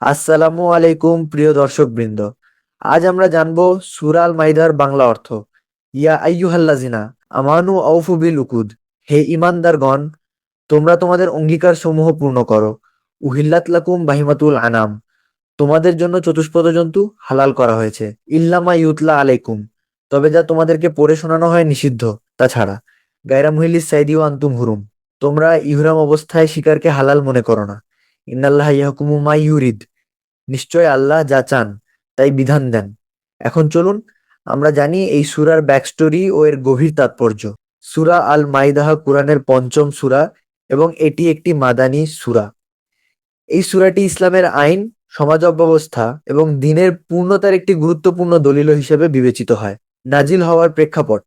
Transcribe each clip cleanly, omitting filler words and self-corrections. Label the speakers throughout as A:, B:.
A: আসসালামু আলাইকুম প্রিয় দর্শকবৃন্দ। আজ আমরা জানবো সূরা আল মাইদার বাংলা অর্থ। ইয়া আইয়ুহাল্লাযিনা আমানু আউফু বিল উকুদ। হে ঈমানদারগণ, তোমরা তোমাদের অঙ্গীকার সমূহ পূর্ণ করো। উহিল্লাত লাকুম বাহিমাতুল আনাম। তোমাদের জন্য চতুষ্পদ জন্তু হালাল করা হয়েছে। ইল্লামা ইউতলা আলাইকুম, তবে যা তোমাদেরকে পড়ে শোনানো হয় নিষিদ্ধ তা ছাড়া। গায়রা মুহিল্লিস সাইদি ওয়া আনতুম হুরুম। তোমরা ইহরাম অবস্থায় শিকারকে হালাল মনে করো না। ইন্নাল্লাহা ইয়াহকুমু মা ইউরিদ। নিশ্চয় আল্লাহ যা চান তাই বিধান দেন। এখন চলুন আমরা জানি এই সূরার ব্যাকস্টোরি ও এর গভীর তাৎপর্য। সূরা আল মাইদাহ কুরআনের পঞ্চম সূরা এবং এটি একটি মাদানী সূরা। এই সূরাটি ইসলামের আইন, সমাজ ব্যবস্থা এবং দ্বীনের পূর্ণতার একটি গুরুত্বপূর্ণ দলিল হিসেবে বিবেচিত হয়। নাজিল হওয়ার প্রেক্ষাপট: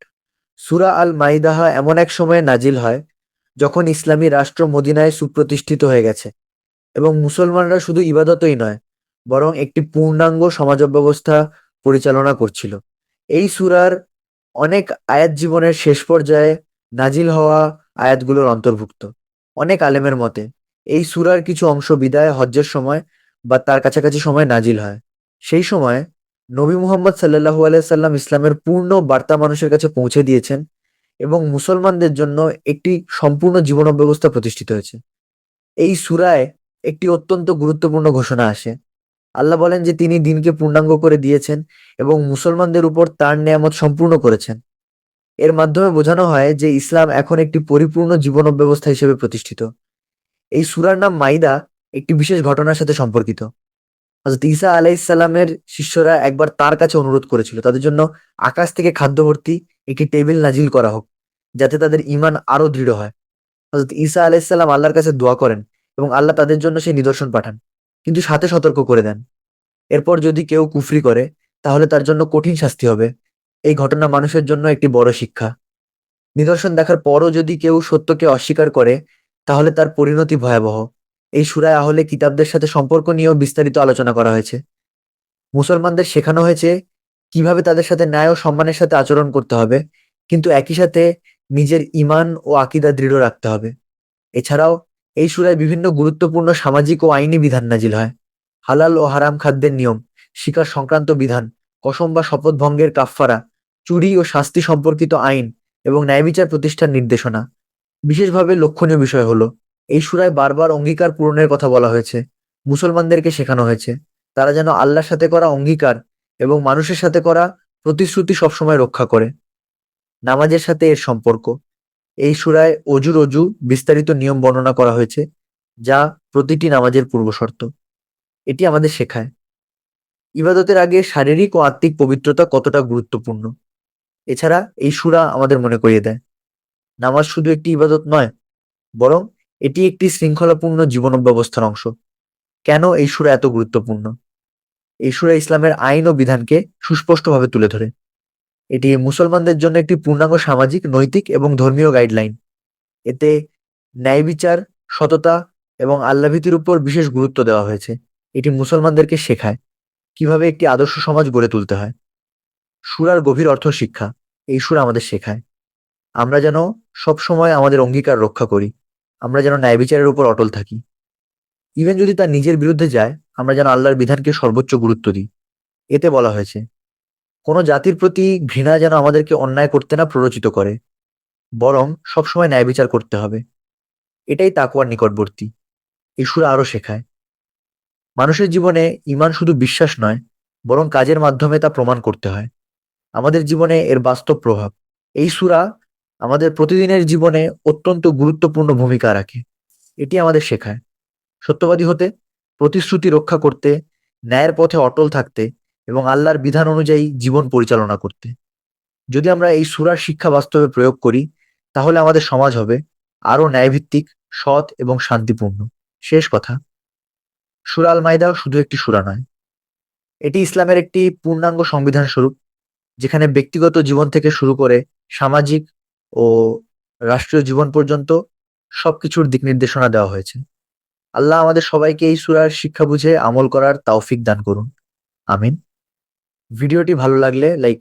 A: সূরা আল মাইদাহ এমন এক সময়ে নাজিল হয় যখন ইসলামী রাষ্ট্র মদিনায় সুপ্রতিষ্ঠিত হয়ে গেছে এবং মুসলমানরা শুধু ইবাদতই নয়, বরং একটি পূর্ণাঙ্গ সমাজ ব্যবস্থা পরিচালনা করছিল। এই সূরার অনেক আয়াত জীবনের শেষ পর্যায়ে নাজিল হওয়া আয়াতগুলোর অন্তর্ভুক্ত। অনেক আলেমের মতে এই সূরার কিছু অংশ বিদায় হজ্জের সময় বা তার কাছাকাছি সময় নাজিল হয়। সেই সময় নবী মুহাম্মদ সাল্লাল্লাহু আলাইহি সাল্লাম ইসলামের পূর্ণ বার্তা মানুষের কাছে পৌঁছে দিয়েছেন এবং মুসলমানদের জন্য একটি সম্পূর্ণ জীবন ব্যবস্থা প্রতিষ্ঠিত হয়েছে। এই সূরায় একটি অত্যন্ত গুরুত্বপূর্ণ ঘোষণা আসে। আল্লাহ বলেন যে তিনি দ্বীনকে পূর্ণাঙ্গ করে দিয়েছেন এবং মুসলমানদের উপর তার নেয়ামত সম্পূর্ণ করেছেন। এর মাধ্যমে বোঝানো হয় যে ইসলাম এখন একটি পরিপূর্ণ জীবন ব্যবস্থা হিসেবে প্রতিষ্ঠিত। এই সূরার নাম মাইদা একটি বিশেষ ঘটনার সাথে সম্পর্কিত। হযরত ঈসা আলাইহিস সালামের শিষ্যরা একবার তার কাছে অনুরোধ করেছিল তাদের জন্য আকাশ থেকে খাদ্য ভর্তি একটি টেবিল নাজিল করা হোক, যাতে তাদের ঈমান আরো দৃঢ় হয়। হযরত ঈসা আলাইহিস সালাম আল্লাহর কাছে দোয়া করেন এবং আল্লাহ তাদের জন্য সেই নিদর্শন পাঠান, কিন্তু সাথে সতর্ক করে দেন এরপর যদি কেউ কুফরি করে তাহলে তার জন্য কঠিন শাস্তি হবে। এই ঘটনা মানুষের জন্য একটি বড় শিক্ষা। নিদর্শন দেখার পরও যদি কেউ সত্যকে অস্বীকার করে তাহলে তার পরিণতি ভয়াবহ। এই সূরায় আহলে কিতাবদের সাথে সম্পর্ক নিয়েও বিস্তারিত আলোচনা করা হয়েছে। মুসলমানদের শেখানো হয়েছে কিভাবে তাদের সাথে ন্যায় ও সম্মানের সাথে আচরণ করতে হবে, কিন্তু একই সাথে নিজের ঈমান ও আকীদা দৃঢ় রাখতে হবে। এছাড়াও এই সূরায় বিভিন্ন গুরুত্বপূর্ণ সামাজিক ও আইনি বিধান নাজিল হয়। হালাল ও হারাম খাদ্যের নিয়ম, শিকার সংক্রান্ত বিধান, কসম বা শপথ ভঙ্গের কাফফারা, চুরি ও শাস্তি সম্পর্কিত আইন এবং ন্যায়বিচার প্রতিষ্ঠার নির্দেশনা। বিশেষভাবে লক্ষণীয় বিষয় হলো এই সূরায় বারবার অঙ্গীকার পূরণের কথা বলা হয়েছে। মুসলমানদেরকে শেখানো হয়েছে তারা যেন আল্লাহর সাথে করা অঙ্গীকার এবং মানুষের সাথে করা প্রতিশ্রুতি সবসময় রক্ষা করে। নামাজের সাথে এর সম্পর্ক: এই সূরায় অজু বিস্তারিত নিয়ম বর্ণনা করা হয়েছে, যা প্রতিটি নামাজের পূর্বশর্ত। এটি আমাদের শেখায় ইবাদতের আগে শারীরিক ও আত্মিক পবিত্রতা কতটা গুরুত্বপূর্ণ। এছাড়া এই সূরা আমাদের মনে করিয়ে দেয় নামাজ শুধু একটি ইবাদত নয়, বরং এটি একটি শৃঙ্খলাপূর্ণ জীবন ব্যবস্থার অংশ। কেন এই সূরা এত গুরুত্বপূর্ণ? এই সূরা ইসলামের আইন ও বিধানকে সুস্পষ্টভাবে তুলে ধরে। এটি মুসলমানদের জন্য একটি পূর্ণাঙ্গ সামাজিক, নৈতিক এবং ধর্মীয় গাইডলাইন। এতে ন্যায় বিচার, সততা এবং আল্লাহভীতির উপর বিশেষ গুরুত্ব দেওয়া হয়েছে। এটি মুসলমানদেরকে শেখায় কিভাবে একটি আদর্শ সমাজ গড়ে তুলতে হয়। সূরার গভীর অর্থ শিক্ষা: এই সূরা আমাদের শেখায় আমরা যেন সব সময় আমাদের অঙ্গীকার রক্ষা করি, আমরা যেন ন্যায় বিচারের উপর অটল থাকি। ইভেন যদি তার নিজের বিরুদ্ধে যায়, আমরা যেন আল্লাহর বিধানকে সর্বোচ্চ গুরুত্ব দিই। এতে বলা হয়েছে কোনো জাতির প্রতি ঘৃণা যেন আমাদেরকে অন্যায় করতে না প্ররোচিত করে, বরং সবসময় ন্যায় বিচার করতে হবে। এটাই তাকওয়ার নিকটবর্তী। এই সূরা আরো শেখায় মানুষের জীবনে ঈমান শুধু বিশ্বাস নয়, বরং কাজের মাধ্যমে তা প্রমাণ করতে হয়। আমাদের জীবনে এর বাস্তব প্রভাব: এই সূরা আমাদের প্রতিদিনের জীবনে অত্যন্ত গুরুত্বপূর্ণ ভূমিকা রাখে। এটি আমাদের শেখায় সত্যবাদী হতে, প্রতিশ্রুতি রক্ষা করতে, ন্যায়ের পথে অটল থাকতে এবং আল্লাহর বিধান অনুযায়ী জীবন পরিচালনা করতে। যদি আমরা এই সূরার শিক্ষা বাস্তবে প্রয়োগ করি, তাহলে আমাদের সমাজ হবে আরো ন্যায়ভিত্তিক, সৎ এবং শান্তিপূর্ণ। শেষ কথা, সূরা আল মাইদা শুধু একটি সূরা নয়, এটি ইসলামের একটি পূর্ণাঙ্গ সংবিধান স্বরূপ, যেখানে ব্যক্তিগত জীবন থেকে শুরু করে সামাজিক ও রাষ্ট্রীয় জীবন পর্যন্ত সবকিছুর দিক নির্দেশনা দেওয়া হয়েছে। আল্লাহ আমাদের সবাইকে এই সূরার শিক্ষা বুঝে আমল করার তৌফিক দান করুন। আমিন। ভিডিওটি ভালো লাগলে লাইক,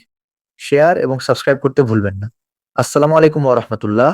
A: শেয়ার এবং সাবস্ক্রাইব করতে ভুলবেন না। আসসালামু আলাইকুম ওয়া রাহমাতুল্লাহ।